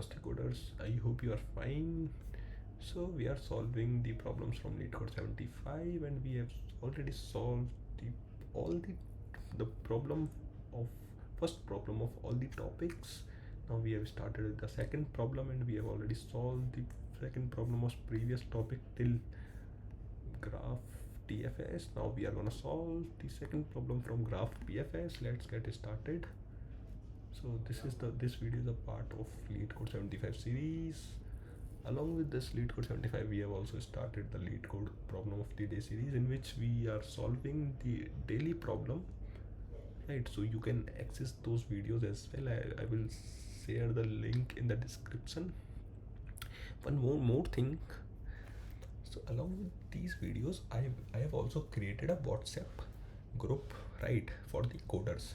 Namastey Coders. I hope you are fine. So we are solving the problems from LeetCode 75, and we have already solved the problem of first problem of all the topics. Now we have started with the second problem, and we have already solved the second problem of previous topic till graph TFS. Now we are gonna solve the second problem from graph BFS. Let's get started. So this video is a part of LeetCode 75 series. Along with this LeetCode 75, we have also started the LeetCode problem of the day series, in which we are solving the daily problem, right? So you can access those videos as well. I will share the link in the description. One more thing. So along with these videos, I have also created a WhatsApp group, right, for the coders.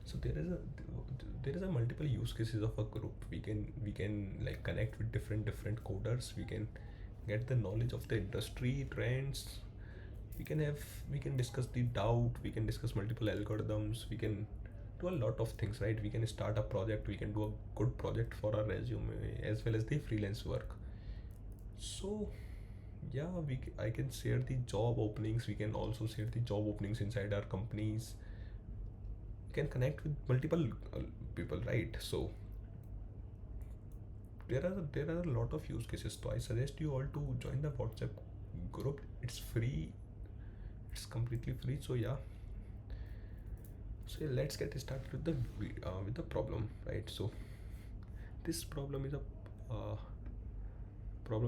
So there is a multiple use cases of a group. We can like connect with different coders. We can get the knowledge of the industry trends. We can discuss the doubt. We can discuss multiple algorithms. We can do a lot of things, right? We can start a project. We can do a good project for our resume as well as the freelance work. So yeah, I can share the job openings. We can also share the job openings inside our companies. Can connect with multiple people, right? So there are a lot of use cases. So I suggest you all to join the WhatsApp group. It's free. It's completely free. So yeah. So let's get started with the problem, right? So this problem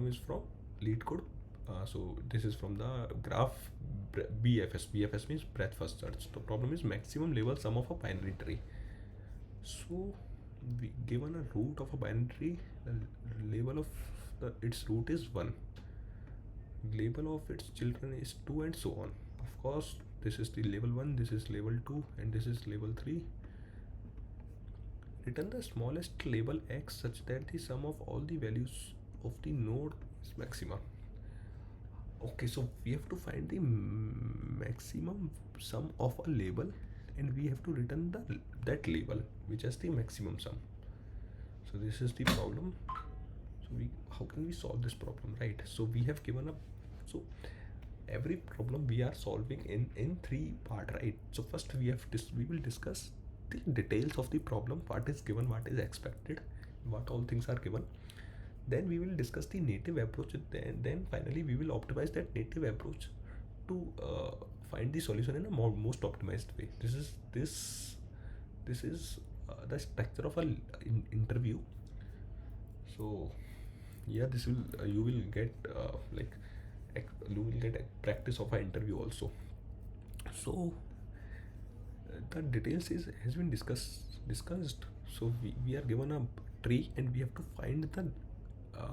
is from LeetCode. So this is from the graph BFS. BFS means breadth first search. The problem is maximum level sum of a binary tree. So we given a root of a binary tree, the label of its root is 1, label of its children is 2, and so on. Of course, this is the label 1, this is label 2, and this is label 3. Return the smallest label x such that the sum of all the values of the node is maximum. Okay, so we have to find the maximum sum of a label, and we have to return that label which has the maximum sum. So this is the problem. So how can we solve this problem, right? So we have given so every problem we are solving in 3 part, right? So first we will discuss the details of the problem, what is given, what is expected, what all things are given. Then we will discuss the native approach, and then finally we will optimize that native approach to find the solution in a most optimized way. This is the structure of an interview. So yeah, this will you will get a practice of an interview also. So the details has been discussed. So we are given a tree, and we have to find the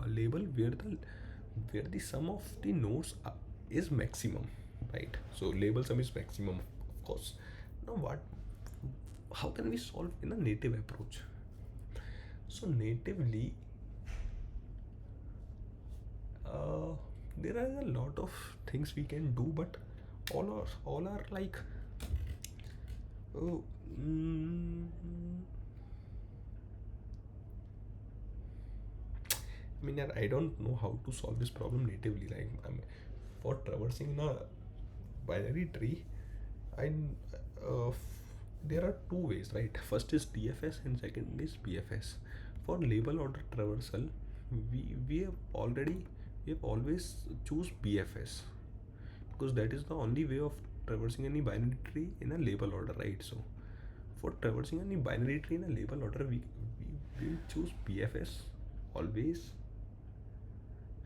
label where the sum of the nodes is maximum, right? So label sum is maximum, of course. Now how can we solve in a native approach? So natively, there are a lot of things we can do, but all are like I mean, I don't know how to solve this problem natively. Like, for traversing a binary tree, there are 2 ways, right? First is TFS and second is BFS. For label order traversal, we have always choose BFS, because that is the only way of traversing any binary tree in a label order, right? So for traversing any binary tree in a label order, we choose BFS always.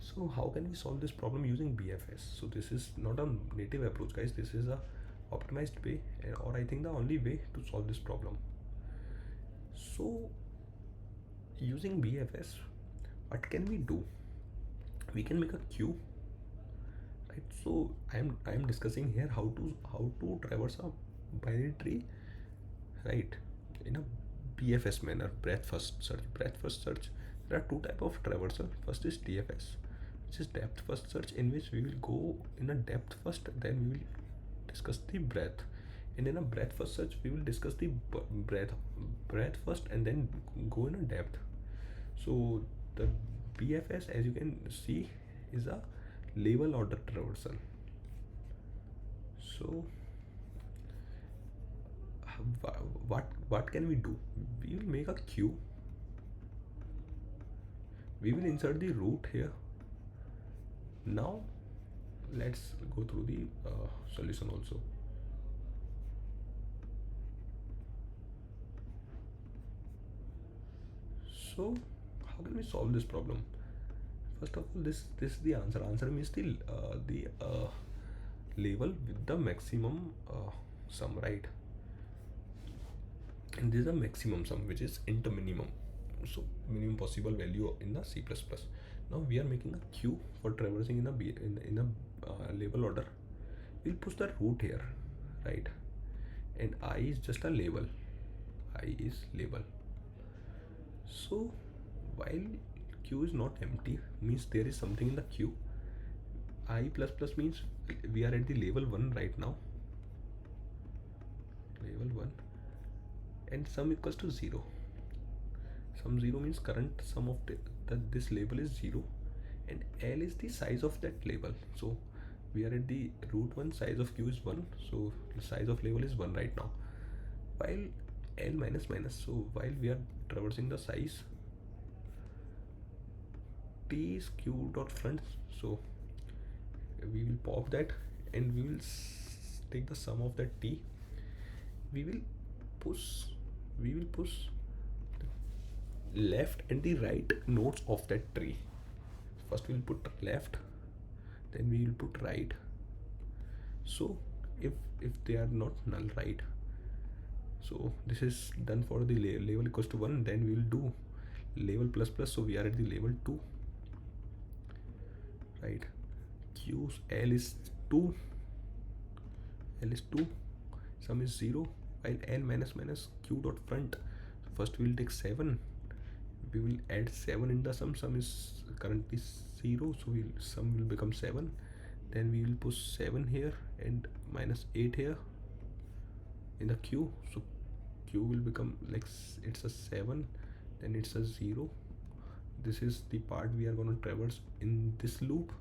So how can we solve this problem using BFS? So this is not a native approach, guys. This is a optimized way, or I think the only way to solve this problem. So using BFS, what can we do? We can make a queue, right? So I am discussing here how to traverse a binary tree, right, in a BFS manner, breadth first search. There are 2 types of traversal. First is TFS, which is depth first search, in which we will go in a depth first, then we will discuss the breadth, and in a breadth first search we will discuss the breadth first, and then go in a depth. So the BFS, as you can see, is a label order traversal. So what can we do? We will make a queue. We will insert the root here. Now let's go through the solution also. So how can we solve this problem? First of all, this is the answer. Answer means the label with the maximum sum, right? And this is a maximum sum, which is int minimum. So minimum possible value in the C++. Now we are making a queue for traversing in a label order. We'll push the root here, right? And I is just a label. I is label. So while queue is not empty, means there is something in the queue. I plus plus means we are at the level 1 right now. Level 1. And sum equals to 0. Sum 0 means current sum of this label is 0, and L is the size of that label. So we are at the root 1, size of queue is 1, so the size of label is 1 right now. While L minus minus, so while we are traversing the size, T is queue dot front, so we will pop that and we will take the sum of that T. We will push the left and the right nodes of that tree. First we will put left, then we will put right. So if they are not null, right, so this is done for the label equals to 1, then we will do label plus plus, so we are at the label 2, right? Q L is 2, sum is 0, while L minus minus Q dot front. So first we will take 7, we will add 7 in the sum is currently 0, so sum will become 7, then we will push 7 here and minus 8 here in the Q, so Q will become like it's a 7, then it's a 0. This is the part we are going to traverse in this loop.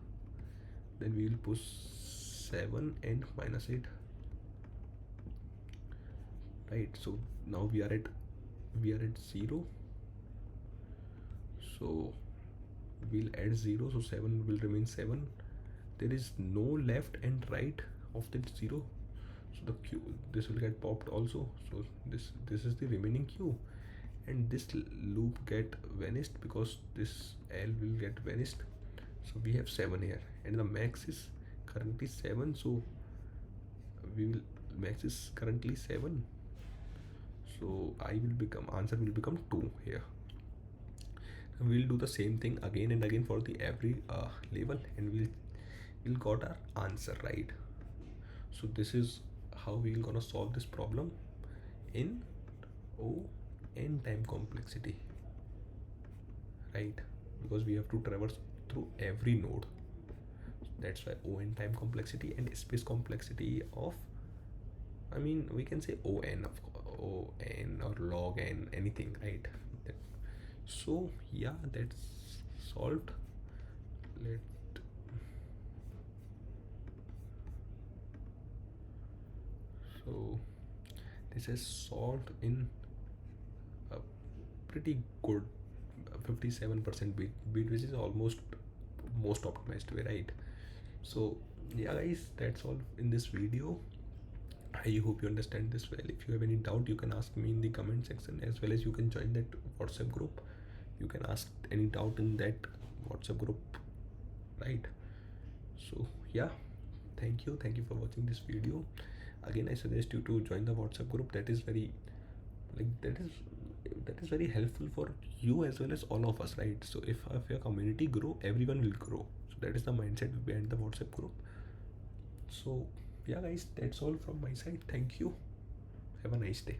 Then we will push 7 and minus 8, right? So now we are at 0, so we'll add 0, so 7 will remain 7. There is no left and right of that 0, so the queue, this will get popped also. So this is the remaining queue, and this loop get vanished because this L will get vanished. So we have 7 here, and the max is currently 7, so max is currently 7, so answer will become 2 here. And we'll do the same thing again and again for the every label, and we'll got our answer, right? So this is how we're gonna solve this problem in O n time complexity, right? Because we have to traverse through every node, that's why O n time complexity, and space complexity of, I mean, we can say O n or log n, anything, right? So yeah, that's solved. So this is solved in a pretty good 57% bit, which is almost most optimized way, right? So yeah guys, that's all in this video. I hope you understand this well. If you have any doubt, you can ask me in the comment section, as well as you can join that WhatsApp group. You can ask any doubt in that WhatsApp group, right? So yeah, thank you for watching this video. Again, I suggest you to join the WhatsApp group. That is very very helpful for you as well as all of us, right? So if your community grow, everyone will grow. So that is the mindset behind the WhatsApp group. So yeah guys, that's all from my side. Thank you. Have a nice day.